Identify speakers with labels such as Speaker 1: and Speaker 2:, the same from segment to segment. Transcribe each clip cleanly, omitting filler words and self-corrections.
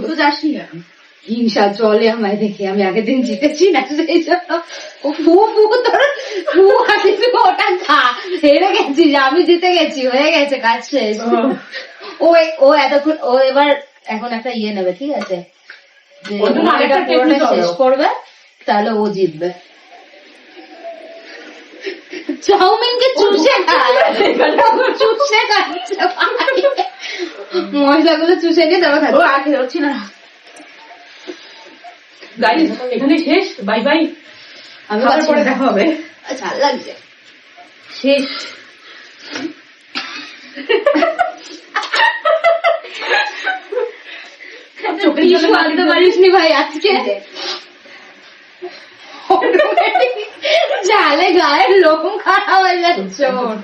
Speaker 1: তো যাসনি কেন?
Speaker 2: হিংসা চলে আমায় দেখে, আমি আগের দিন জিতেছি না, সেই জন্য ও ফু তোর ফু হাসিস, ওটা খা, হেরে গেছিস, আমি জিতে গেছি, হয়ে গেছে, কাজ শেষ। ও এতক্ষণ, ও এবার এখন একটা ইয়ে নেবে, ঠিক আছে, যে
Speaker 1: ওর জন্য আরেকটা
Speaker 2: এটা পুরোটা
Speaker 1: technique
Speaker 2: শেষ
Speaker 1: হবে।
Speaker 2: করবে, তাহলে ও জিতবে। চাউমিনকে চুষে খায়, চুষে খাচ্ছে, মশলাগুলো চুষে নিয়ে তারপর
Speaker 1: ও
Speaker 2: খাচ্ছে।
Speaker 1: আর খেতে পারছি না। গাইস এখানে শেষ, বাই বাই।
Speaker 2: আমি
Speaker 1: খাবার
Speaker 2: পাচ্ছি
Speaker 1: পরে
Speaker 2: না।
Speaker 1: দেখা হবে।
Speaker 2: ঝাল লাগছে।
Speaker 1: শেষ। চোখের জন্য
Speaker 2: মানতে পারিসনি ভাই আজকে, ঝালে গায়ের লোম খারাপ হয়ে যাচ্ছে ওর।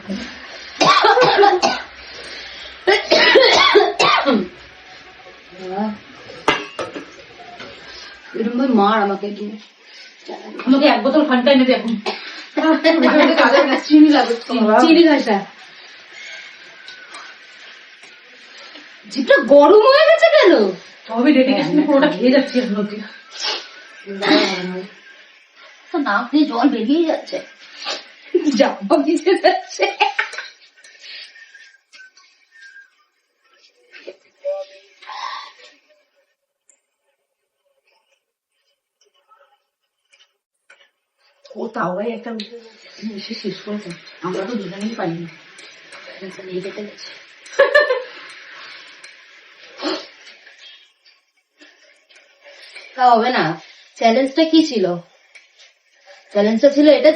Speaker 2: এরকম ভাবে মার আমাকে দিয়ে।
Speaker 1: আমাকে এক বোতল ফান্টা এনে দে এখন।
Speaker 2: চিনি লাগবে, চিনি ঘাসা। জিভটা গরম হয়ে গেছে কেন?
Speaker 1: তবে ডেডিকেশন পুরোটা খেয়ে যাচ্ছি এখন অব্দি।
Speaker 2: তো নাক দিয়ে জল বেরিয়ে যাচ্ছে, জাম্পা ভিজে যাচ্ছে।
Speaker 1: ও তাও ভাই একটা বেশি শেষ করেছে, আমরা তো দুজনেই পাইনি।
Speaker 2: নিয়ে যেতে গেছে। তা হবে না, চ্যালেঞ্জটা কি ছিল? চ্যালেঞ্জটা ছিল এটা